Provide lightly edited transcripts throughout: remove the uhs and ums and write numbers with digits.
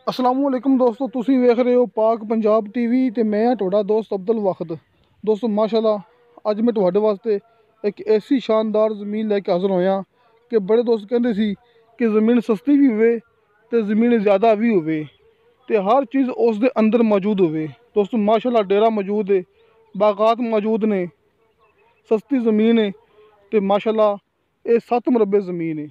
असलामुअलैकुम दोस्तों, तुसी वेख रहे हो पाक पंजाब टीवी ते मैं हाँ तुहाडा दोस्त अब्दुल वाखद। दोस्तों माशाल्लाह अज मैं तुहाडे वास्ते एक ऐसी शानदार ज़मीन लैके हाज़र होया कि बड़े दोस्त कहते सी कि ज़मीन सस्ती भी होवे ते ज़मीन ज़्यादा भी होवे ते हर चीज़ उस दे अंदर मौजूद होवे। दोस्तों माशाल्लाह डेरा मौजूद है, बागात मौजूद ने, सस्ती ज़मीन है ते माशाल्लाह ये 7 मरबे ज़मीन है।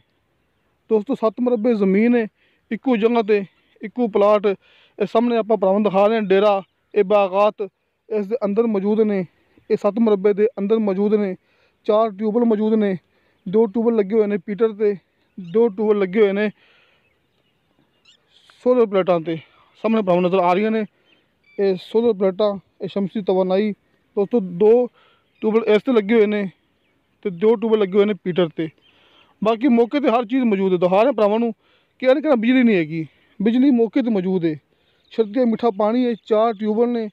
दोस्तों 7 मरबे ज़मीन है, इक्को जगह ते इक्को प्लाट। ये सामने आप भरावां दिखा रहे हैं डेरा, ये बागात इस दे अंदर मौजूद ने। ये 7 मरबे के अंदर मौजूद ने। 4 ट्यूबल मौजूद ने, 2 ट्यूबल लगे हुए हैं पीटर ते, 2 ट्यूबल लगे हुए हैं सोलर प्लेटां ते। सामने भरावां नज़र आ रही ने ये सोलर प्लेटां, ये शमसी तवानाई। दोस्तों 2 ट्यूबल इस ते लगे हुए हैं तो 2 ट्यूबल लगे हुए हैं पीटर ते। बाकी मौके पर हर चीज़ मौजूद है। दिखा रहे भरावां नूं कि इन्हें कहना बिजली नहीं हैगी, बिजली मौके पर मौजूद है। शर्तिया मीठा पानी है, 4 ट्यूबल ने,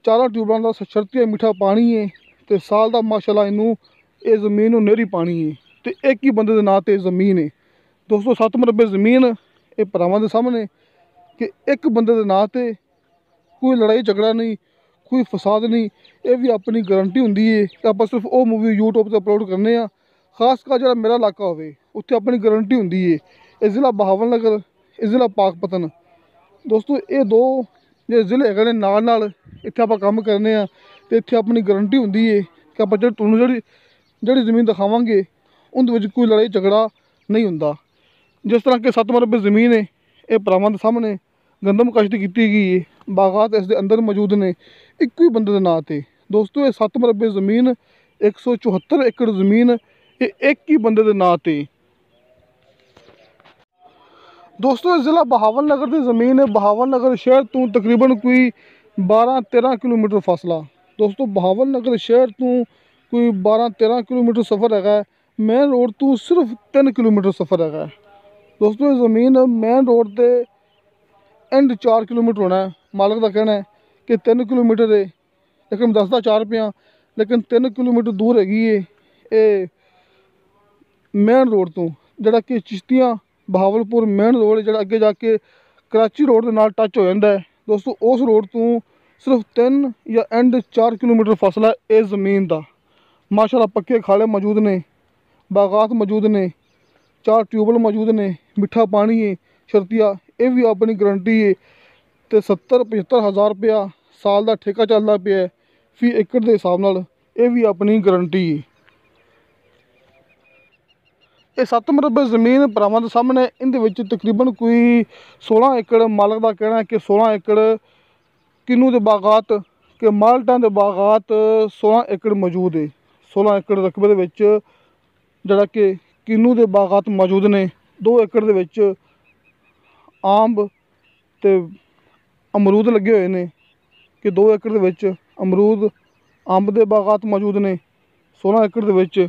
4 ट्यूबलों का शर्तिया मीठा पानी है तो साल का माशाल्लाह इनू ये ज़मीन नूं नेरी पानी है तो एक ही बंदे के नाँ ते ज़मीन है। दोस्तों 7 मरबे ज़मीन ये भरावां दे सामने कि एक बंदे के नाँ ते कोई लड़ाई झगड़ा नहीं, कोई फसाद नहीं। ये भी अपनी गारंटी होंदी है कि आप सिर्फ वो मूवी यूट्यूब पर अपलोड करने आ। खास कर जो मेरा इलाका होवे उत्थे अपनी गारंटी होंदी है। ये ज़िला बहावल नगर, ये ज़िला पाकपतन। दोस्तों ये 2 जो ज़िले है नाल नाल इत्थे आपां काम करने आ ते इत्थे अपनी गारंटी होंदी है कि आप तुहानूं जिहड़ी ज़मीन दिखावांगे उहदे विच कोई लड़ाई झगड़ा नहीं हुंदा। जिस तरह के 7 मरबे ज़मीन है ये भरावां दे सामने गंदम काश्ती की गई है, बागात इस दे अंदर मौजूद ने एक ही बंदे के नाँ ते। दोस्तों ये 7 मरबे ज़मीन 174 एकड़ ज़मीन ये एक ही बंदे के नाँ ते। दोस्तों ये ज़िला बहावल नगर की ज़मीन है। बहावल नगर शहर तो तकरीबन कोई 12-13 किलोमीटर फासला। दोस्तों बहावल नगर शहर तो कोई 12-13 किलोमीटर सफ़र है। मेन रोड तो सिर्फ 3 किलोमीटर सफ़र है। दोस्तों ये ज़मीन मेन रोड के एंड 4 किलोमीटर होना है। मालक का कहना है कि 3 किलोमीटर है, लेकिन दसदा 4 पिया, लेकिन 3 किलोमीटर दूर हैगी है ये मेन रोड तो, जोड़ा कि चिश्तियाँ बहावलपुर मेन रोड जो अगे जाके कराची रोड के नाल टच हो जाता है। दोस्तों उस रोड तो सिर्फ 3 या एंड 4 किलोमीटर फासला है इस ज़मीन का। माशाल्लाह पक्के खाले मौजूद ने, बागात मौजूद ने, 4 ट्यूबल मौजूद ने, मिठा पानी है शर्तिया, ये भी अपनी गारंटी है तो 70-75 हज़ार रुपया साल का ठेका चलता पिया है फी एकड़ के हिसाब नाल, ये भी अपनी गारंटी है। ये 7 मरबे ज़मीन भरावां दे सामने इहदे विच तकरीबन कोई 16 एकड़ मालक का कहना है कि 16 एकड़ किन्नू दे बागात के माल्टां दे बागात 16 एकड़ मौजूद है। 16 एकड़ रकबे दे विच जिहड़ा कि किन्नू दे बागात मौजूद ने। 2 एकड़ दे विच आंब ते अमरूद लगे हुए हैं कि 2 एकड़ दे विच अमरूद अंब दे बागात मौजूद ने। 16 एकड़ दे विच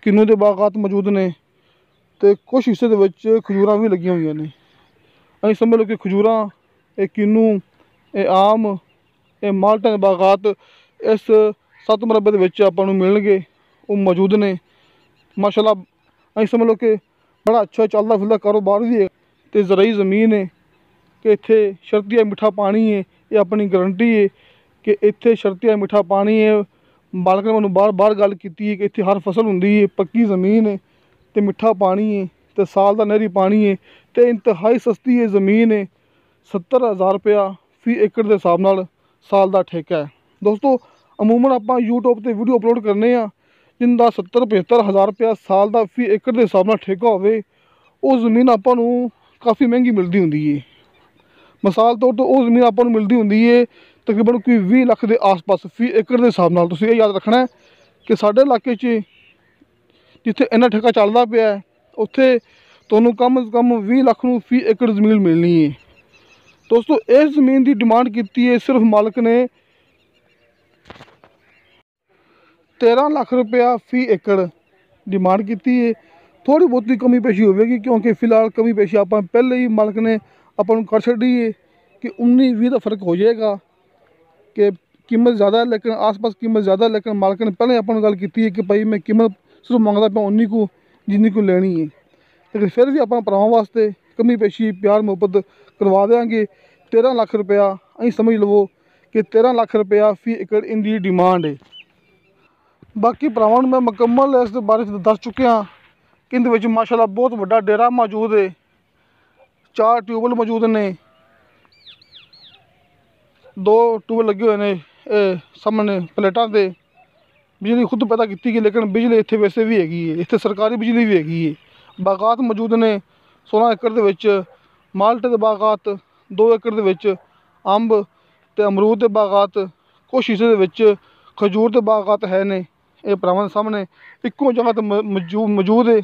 किन्नू दे बागात मौजूद ने तो कुछ हिस्से दे विच खजूरां भी लगियां हुई ने। असीं समझ लो कि खजूरां, ये किन्नू, ये आम, ये माल्टां दे बागात इस 7 मरबे दे विच आपां नूं मिलणगे, वो मौजूद ने। माशाल्लाह असीं समझ लो कि बड़ा अच्छा चलदा फिरदा कारोबार भी है तो ज़राई ज़मीन है कि इत्थे शर्तिया मिठा पानी है। ये अपनी गारंटी है कि इत्थे शर्तिया मिठा पानी है। मालक ने मैनूं बार बार गल कीती है कि इत्थे हर फसल हुंदी है, पक्की ज़मीन है तो मिठा पानी है तो साल का नहरी पानी है तो इंतहाई सस्ती है ज़मीन है। 70 हज़ार रुपया फी एकड़ के हिसाब नाल साल का ठेका है। दोस्तों अमूमन आप यूट्यूब पर वीडियो अपलोड करने जिनका 70-75 हज़ार रुपया साल का फी एकड़ के हिसाब नाल ठेका होवे, वो ज़मीन आपां नूं काफ़ी महंगी मिलती होंदी है। मिसाल तौर तो वो ज़मीन आपां नूं मिलती होंदी है तकरीबन कोई 20 लाख के आस पास फी एकड़ के हिसाब नाल। तुसीं ये याद रखना है कि साडे इलाके च जिथे इन्ना ठेका चलता पिया है उत्थे तुहानूं कम से कम 20 लाख नूं फी एकड़ ज़मीन मिलनी है। दोस्तों इस ज़मीन की डिमांड की है सिर्फ मालक ने 13 लाख रुपया फी एकड़ डिमांड की है। थोड़ी बहुती कमी पेशी होगी क्योंकि फिलहाल कमी पेशी आप पहले ही मालक ने अपन कर छड़ी है कि 19-20 का फर्क हो जाएगा कि कीमत ज़्यादा है, लेकिन आस पास कीमत ज़्यादा है, लेकिन मालक ने पहले अपन गल की है कि भाई मैं कीमत सिर्फ मंगता पाँ 19 को जिन्नी को लेनी है। लेकिन फिर भी आप भरावां वास्ते कमी पेशी प्यार मुहब्बत करवा देंगे। 13 लाख रुपया अं समझ लवो कि 13 लाख रुपया फी एकड़ इनकी डिमांड है। बाकी भरावां नूं मैं मुकम्मल इस बारे दस चुकिया कि इहदे विच माशाअल्लाह बहुत वड्डा डेरा मौजूद है, 4 ट्यूबवैल मौजूद ने, 2 ट्यूबवैल लगे हुए हैं सामने प्लेटां ते। बिजली खुद पैदा की गई, लेकिन बिजली इत्थे वैसे भी हैगी है, इत्थे सरकारी बिजली भी हैगी है। बागात मौजूद ने 16 एकड़ दे विच, माल्टे दे बागात 2 एकड़ दे विच, अंब ते अमरूद दे बागात, कुछ हिस्से दे विच खजूर दे बागात है ने। ये भरावां दे सामने इक्को जगह ते मौजूद है।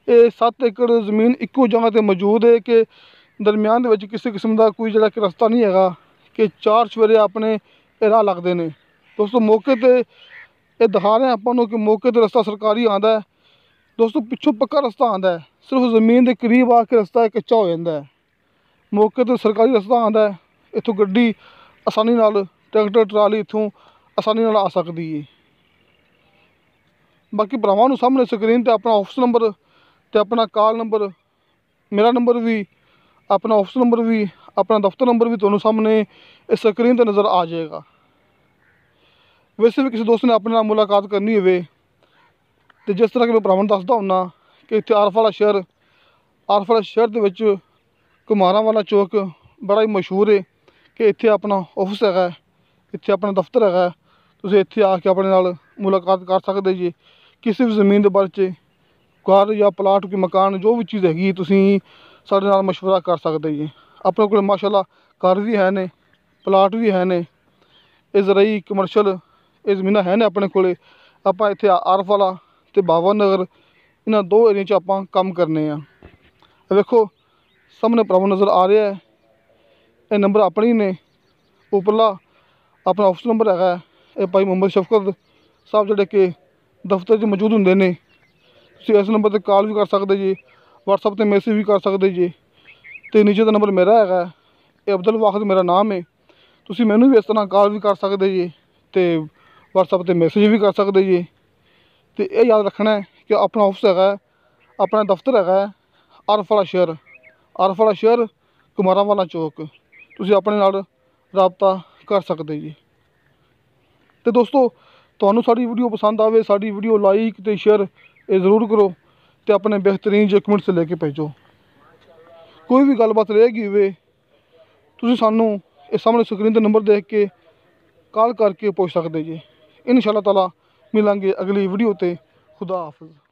ये 7 एकड़ ज़मीन इक्को जगह ते मौजूद है कि दरम्यान दे विच किसी किस्म का कोई जिहड़ा कि रस्ता नहीं हैगा कि 4 चफेरे अपने राह लगदे ने। दोस्तों मौके ते ये दिखा रहे हैं आपां कि मौके ते रस्ता सरकारी आंदा है। दोस्तों पिछों पक्का रस्ता आंदा है, सिर्फ ज़मीन के करीब आके रस्ता कच्चा हो जाता है। मौके ते सरकारी रस्ता आंदा है, इत्थों गड्डी आसानी नाल ट्रैक्टर ट्राली इत्थों आसानी नाल आ सकदी है। बाकी भरावां नूं सामने स्क्रीन ते अपना ऑफिस नंबर ते अपना कॉल नंबर, मेरा नंबर भी, अपना ऑफिस नंबर भी, अपना दफ्तर नंबर भी तुहानूं सामने इस स्क्रीन ते नज़र आ जाएगा। वैसे भी किसी दोस्त ने अपने नाल मुलाकात करनी होवे ते जिस तरह कि मैं भरावां नूं दसदा हुन्ना कि इत्थे आरफ वाला शहर दे विच घुमारां वाला चौक बड़ा ही मशहूर है कि इत्थे अपना ऑफिस हैगा, इत्थे अपना दफ्तर हैगा। तुसीं इत्थे आके अपने नाल मुलाकात कर सकदे जी। किसी भी ज़मीन दे बारे च घर या प्लाट कोई मकान जो भी चीज़ हैगी तुसीं साडे नाल मशवरा कर सकदे जी। अपने कोल माशाअल्लाह घर भी है ने, प्लाट भी है ने, ये ज़राई कमर्शल ये ज़मीनां है ने अपने कोले। आपां इत्थे आरफ वाला ते बाबा नगर इन्हां 2 एरिया च आपां कम करने आ। वेखो सामने भरावां नज़र आ रहा है, ये नंबर अपने ही ने। उपरला अपना ऑफिस नंबर हैगा, ये भाई मोहम्मद शफकत साहब जिहड़े कि दफ्तर च मौजूद हुंदे ने। तुसीं इस नंबर ते कॉल भी कर सकदे जी, व्हाट्सएप ते मैसेज भी कर सकदे जी। ते नीचे दा नंबर मेरा हैगा, ये अब्दुल वाहिद मेरा नाम है। तुसीं मैनूं भी इस तरह कॉल भी कर सकदे जी ते व्हाट्सएप ते मैसेज भी कर सकदे जी। ते ये याद रखना है कि अपना ऑफिस हैगा, अपना दफ्तर हैगा आरफ वाला शहर घुमारां वाला चौक। तुसीं अपने नाल राबता कर सकदे जी। तो दोस्तों तुहानूं साडी वीडियो पसंद आवे, साडी वीडियो लाइक ते शेयर ये ज़रूर करो ते अपने बेहतरीन जे कमेंट्स लेके भेजो। कोई भी गलबात रहेगी होवे तुसीं सानूं इस सामने स्क्रीन ते नंबर देख के कॉल करके पुछ सकदे जी। इंशाअल्लाह ताला मिलांगे अगली वीडियो ते। खुदा हाफिज़।